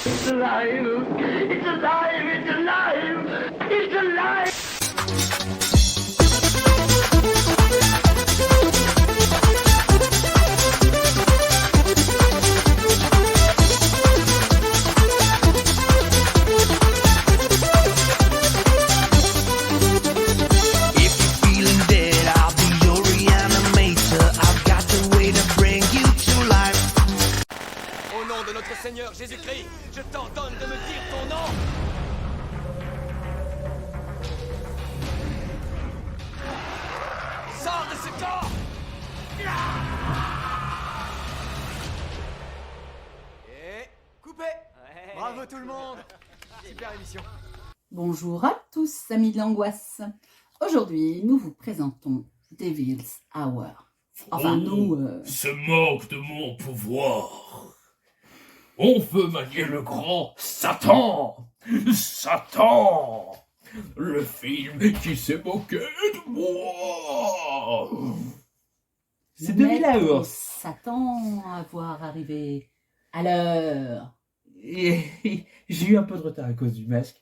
It's alive! It's alive! It's alive! It's alive! De notre Seigneur Jésus-Christ, je t'ordonne de me dire ton nom. Sors de ce corps. Et coupé. Bravo tout le monde. Super émission. Bonjour à tous, amis de l'angoisse. Aujourd'hui, nous vous présentons Devil's Hour. Enfin, Se moque de mon pouvoir. On veut manier le grand Satan. Satan. Le film qui s'est moqué de moi. C'est Devil Hour. Satan à voir arriver à l'heure. Et j'ai eu un peu de retard à cause du masque.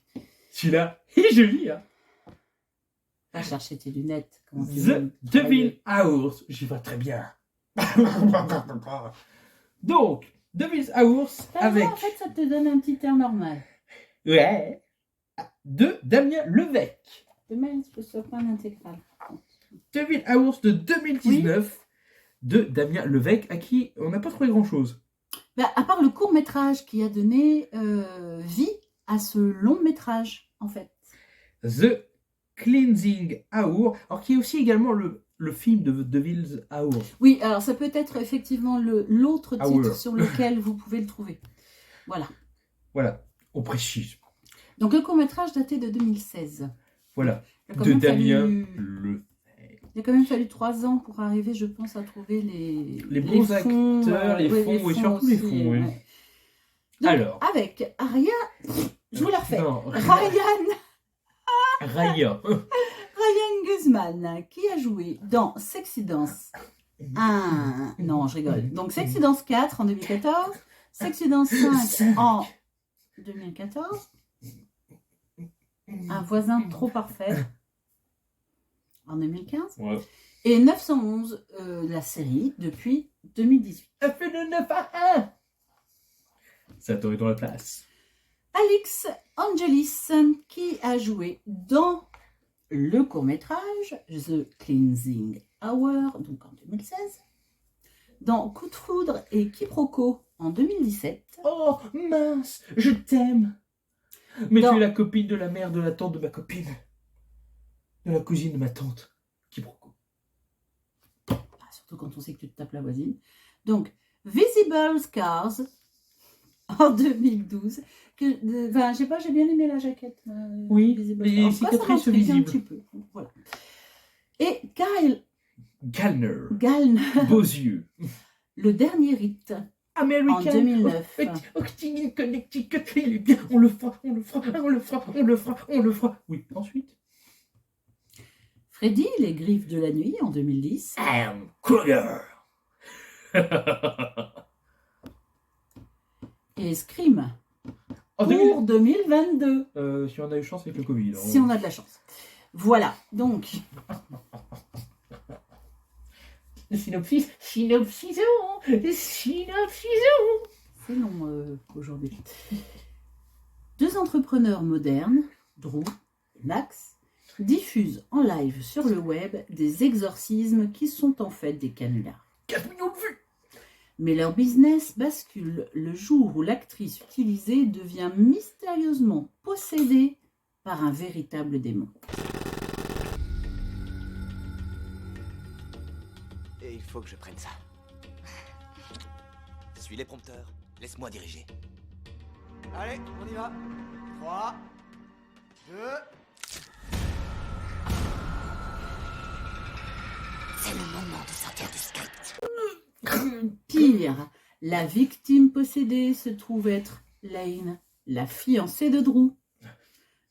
Celui-là, il est joli, hein. Va chercher tes lunettes. The Devil Hour. J'y vois très bien. Donc, Devil's Hour avec... En fait, ça te donne un petit air normal. Ouais. De Damien Levesque. Demain, je peux pas l'intégral. Devil Hour de 2019 de Damien Levesque, à qui on n'a pas trouvé grand-chose. Bah, à part le court-métrage qui a donné vie à ce long-métrage, en fait. The Cleansing Hour, alors qui est aussi également le film de Devil's Hour. Oui, alors ça peut être effectivement l'autre titre Hour. sur lequel vous pouvez le trouver. Voilà. Voilà, on précise. Donc le court-métrage daté de 2016. Voilà, Il a quand de même Damien fallu- Levesque. Il a quand même fallu 3 ans pour arriver, je pense, à trouver les bons fonds, acteurs, les ouais, fonds, et surtout les aussi, fonds, oui. ouais. Donc, Alors. avec Aria, je vous la refais. Non, Ryan Guzman, qui a joué dans Sexy Dance 1. Non, je rigole. Donc Sexy Dance 4 en 2014, Sexy Dance 5 en 2014, Un voisin trop parfait en 2015, Ouais. et 911, la série, depuis 2018. Elle fait de 9 à 1. Ça t'aurait dans la place. Alix Angelis, qui a joué dans le court-métrage The Cleansing Hour, donc en 2016, dans Coup de foudre et Quiproquo en 2017. Oh mince, je t'aime. Mais Dans- tu es la copine de la mère de la tante de ma copine. De la cousine de ma tante. Quiproquo. Ah, surtout quand on sait que tu te tapes la voisine. Donc, Visible Scars en 2012. Enfin, je sais pas, j'ai bien aimé la jaquette. Oui, Visible les Scars. cicatrices Ça m'intrigue un visibles. petit peu. Voilà. Et Kyle Gallner. Galn, Beaux yeux. le dernier rite American. en 2009. Connecticut, il est bien. On le fera, on le fera, on le fera, on le fera, on le fera. Oui, ensuite. Freddy, les griffes de la nuit en 2010. Anne Kruger. Et Scream En pour 2022. si on a eu chance avec le Covid. hein. Si on a de la chance. Voilà, donc, Synopsis. c'est long aujourd'hui. 2 entrepreneurs modernes, Drew et Max, diffusent en live sur le web des exorcismes qui sont en fait des canulars. 4 millions de vues. Mais leur business bascule le jour où l'actrice utilisée devient mystérieusement possédée par un véritable démon. Et il faut que je prenne ça. Suis les prompteurs. Laisse-moi diriger. Allez, on y va. 3, 2... C'est le moment de sortir du script. Pire, la victime possédée se trouve être Lane, la fiancée de Drew.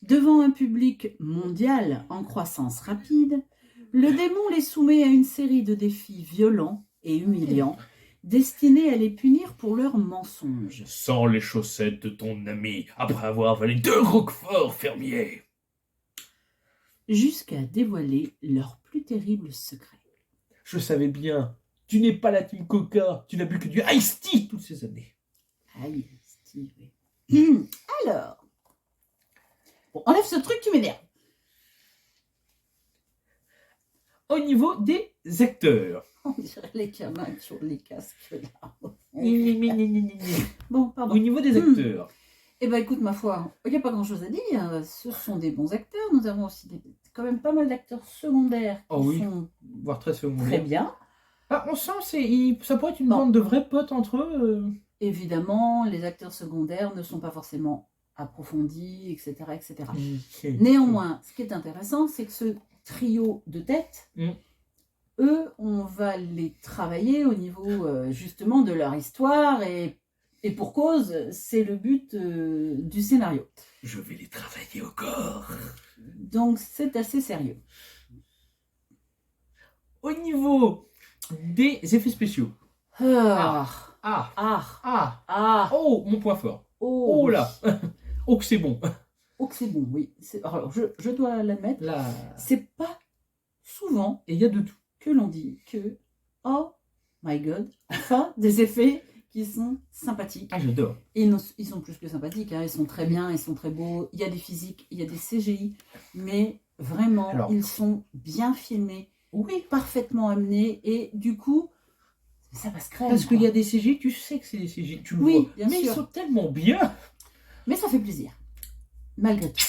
Devant un public mondial en croissance rapide, le démon les soumet à une série de défis violents et humiliants destiné à les punir pour leurs mensonges. Sans les chaussettes de ton ami, après avoir avalé 2 roqueforts fermiers. Jusqu'à dévoiler leurs plus terribles secrets. Je savais bien. Tu n'es pas la team Coca. Tu n'as bu que du Ice Tea toutes ces années. Aïe, Steve. Alors, bon, enlève ce truc, tu m'énerves. Au niveau des acteurs. On dirait les gamins qui ont les casques là. Au Bon, pardon. niveau des acteurs. Eh ben écoute, ma foi, il n'y a pas grand-chose à dire. Ce sont des bons acteurs. Nous avons aussi quand même pas mal d'acteurs secondaires qui Oh oui. sont Voire très secondaires. très bien. Ah, on sent ça pourrait être une Bon. bande de vrais potes entre eux. Évidemment, les acteurs secondaires ne sont pas forcément approfondis, etc. etc. Ok. Néanmoins, ce qui est intéressant, c'est que ce trio de tête, eux, on va les travailler au niveau justement de leur histoire et pour cause, c'est le but du scénario. Je vais les travailler au corps. Donc c'est assez sérieux. Au niveau des effets spéciaux. Ah, Ah, ah, ah, ah, oh, mon point fort. oh, Oh là. Oh que c'est bon. oh que c'est bon, oui. Alors je dois l'admettre, Là. c'est pas souvent Et il y a de tout. que l'on dit que oh my god, enfin des effets qui sont sympathiques. Ah, j'adore. Et ils sont plus que sympathiques, hein. Ils sont très bien, ils sont très beaux. Il y a des physiques, il y a des CGI, mais vraiment, Alors. ils sont bien filmés, Oui. parfaitement amenés, et du coup, ça passe crème. Parce qu'il quoi. y a des CG, tu sais que c'est des CG, tu le Oui, vois. bien Mais ils sûr. sont tellement bien. Mais ça fait plaisir, malgré tout.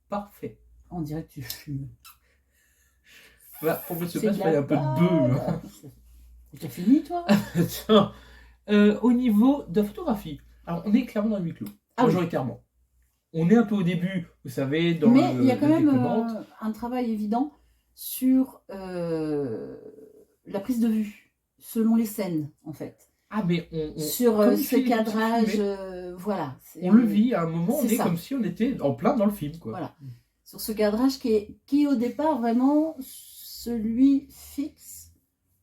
Parfait. On dirait que tu fumes. Voilà, pour me se C'est passe, de il y a la un peu de bœuf. balle. T'as fini, toi? Tiens. Au niveau de la photographie, alors on est clairement dans le huis clos, Ah oui. majoritairement. On est un peu au début, vous savez, dans Mais il y a quand la même découverte. un travail évident sur la prise de vue, selon les scènes, en fait. Ah, mais Sur comme ce si- cadrage, filmé, voilà. on le vit à un moment, on c'est est ça. comme si on était en plein dans le film, quoi. Voilà. Sur ce cadrage qui est au départ vraiment celui fixe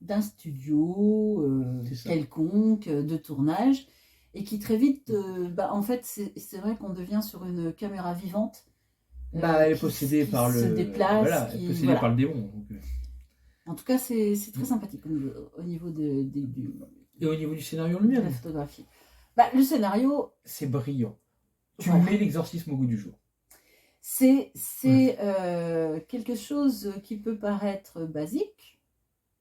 d'un studio C'est ça. quelconque, de tournage, et qui très vite, en fait, c'est vrai qu'on devient sur une caméra vivante. Bah, elle est qui possédée par se le. déplace, Voilà, elle est possédée voilà. par le démon. Donc. En tout cas, c'est très sympathique au niveau du, Et au niveau du scénario de la lui-même, photographie. Le scénario, c'est brillant. Tu Voilà. mets l'exorcisme au goût du jour. c'est quelque chose qui peut paraître basique.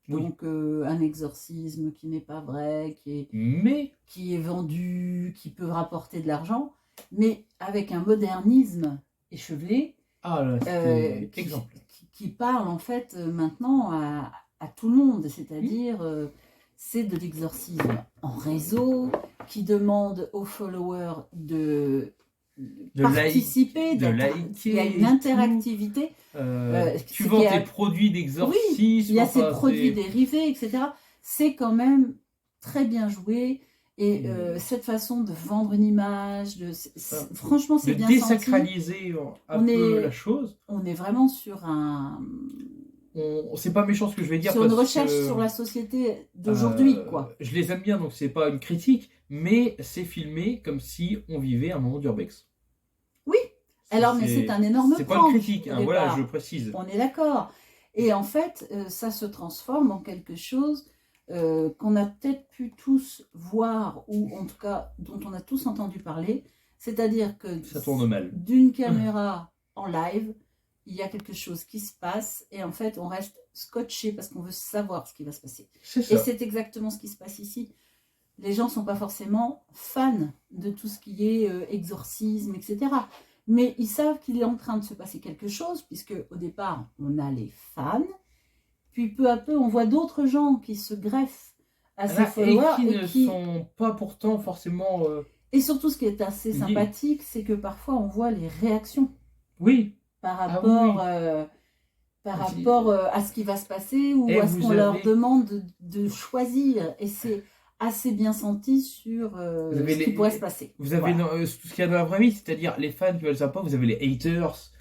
Oui. Donc un exorcisme qui n'est pas vrai, Mais qui est vendu, qui peut rapporter de l'argent, mais avec un modernisme échevelé ah là, c'était exemple. qui parle en fait maintenant à tout le monde, c'est-à-dire c'est de l'exorcisme en réseau qui demande aux followers de participer, de d'être- liker il y a et une tout. interactivité. Tu c'est vends qu'il y a- tes produits d'exorcisme. Il y a ces enfin, produits c'est- dérivés, etc. C'est quand même très bien joué. Et Mm. cette façon de vendre une image, Ça. franchement, c'est de bien senti. désacraliser un On peu est- la chose. On est vraiment sur C'est pas méchant ce que je vais dire. sur une parce recherche que, sur la société d'aujourd'hui, quoi. Je les aime bien, donc c'est pas une critique, mais c'est filmé comme si on vivait un moment d'urbex. Oui. Alors, mais c'est un énorme C'est pas prank, une critique, au hein, voilà, départ. je précise. On est d'accord. Et en fait, ça se transforme en quelque chose qu'on a peut-être pu tous voir, ou en tout cas dont on a tous entendu parler. C'est-à-dire que Ça tourne mal. d'une caméra en live, il y a quelque chose qui se passe et en fait, on reste scotché parce qu'on veut savoir ce qui va se passer. C'est Et ça. c'est exactement ce qui se passe ici. Les gens ne sont pas forcément fans de tout ce qui est exorcisme, etc. Mais ils savent qu'il est en train de se passer quelque chose, puisque au départ, on a les fans, puis peu à peu, on voit d'autres gens qui se greffent à ces Voilà, followers. et qui ne sont pas pourtant forcément. Et surtout, ce qui est assez liés. sympathique, c'est que parfois, on voit les réactions Oui, par Ah rapport, oui. par Vas-y. rapport à ce qui va se passer ou Et à ce vous qu'on leur avez- demande de choisir. Et c'est assez bien senti sur Vous avez ce qui pourrait se passer. vous avez Voilà. tout ce qu'il y a dans la vraie vie, c'est-à-dire les fans qui veulent ça pas, vous avez les haters.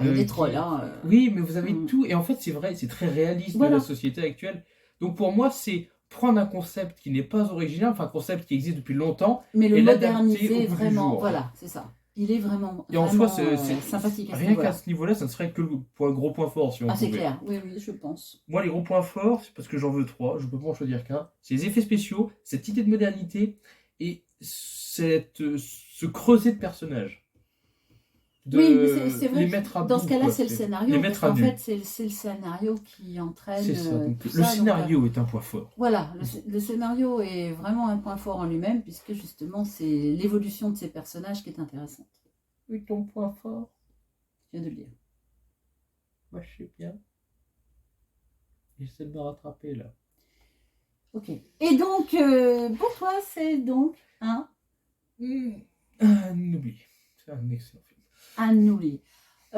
Il y a des qui- trolls. Hein, Oui, mais vous avez Mm. tout. Et en fait, c'est vrai, c'est très réaliste Voilà. de la société actuelle. Donc pour moi, c'est prendre un concept qui n'est pas original, enfin un concept qui existe depuis longtemps, Mais le et l'adapter moderniser au goût du vraiment, jour. voilà, c'est ça. Il est vraiment, Et en soi, vraiment, c'est sympathique à ce rien niveau-là. qu'à ce niveau-là, ça ne serait que le gros point fort si on Ah, c'est pouvait. clair, oui, oui, je pense. Moi, les gros points forts, c'est parce que j'en veux 3, je peux pas en choisir qu'un. C'est les effets spéciaux, cette idée de modernité et ce creuset de personnages. Oui, mais c'est vrai les que mettre à dans bout, ce cas-là, quoi, c'est le scénario. les parce mettre à qu'en nu. fait, c'est le scénario qui entraîne C'est ça. Donc, tout le ça. scénario est un point fort. Voilà, le scénario est vraiment un point fort en lui-même, puisque justement, c'est l'évolution de ces personnages qui est intéressante. Oui, ton point fort. Je viens de le dire. Moi, je sais bien. J'essaie de me rattraper là. Ok. Et donc, pour toi, c'est donc un N'oublie. C'est un excellent film. oublié. Et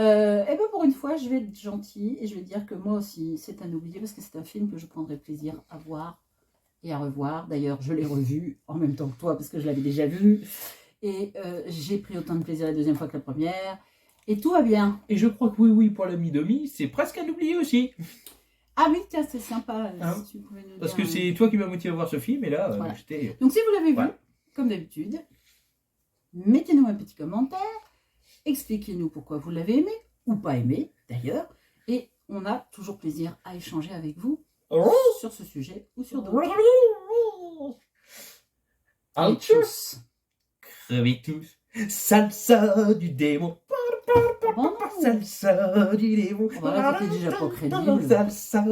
bien pour une fois, je vais être gentille et je vais dire que moi aussi, c'est un oublié parce que c'est un film que je prendrai plaisir à voir et à revoir. D'ailleurs, je l'ai revu en même temps que toi parce que je l'avais déjà vu. Et j'ai pris autant de plaisir la deuxième fois que la première. Et tout va bien. Et je crois que oui, pour l'ami Domi, c'est presque un oublié aussi. Ah oui, tiens, c'est sympa. Hein, si tu pouvais nous Parce dire que c'est toi qui m'as motivé à voir ce film, et là, Voilà. j'étais... Donc si vous l'avez vu, Ouais. comme d'habitude, mettez-nous un petit commentaire, expliquez-nous pourquoi vous l'avez aimé, ou pas aimé d'ailleurs, et on a toujours plaisir à échanger avec vous sur ce sujet ou sur d'autres. Allez, Et tous. crevez tous. Salsa du démon. Bon, non. Salsa du démon. Voilà, c'était déjà pas crédible. Salsa.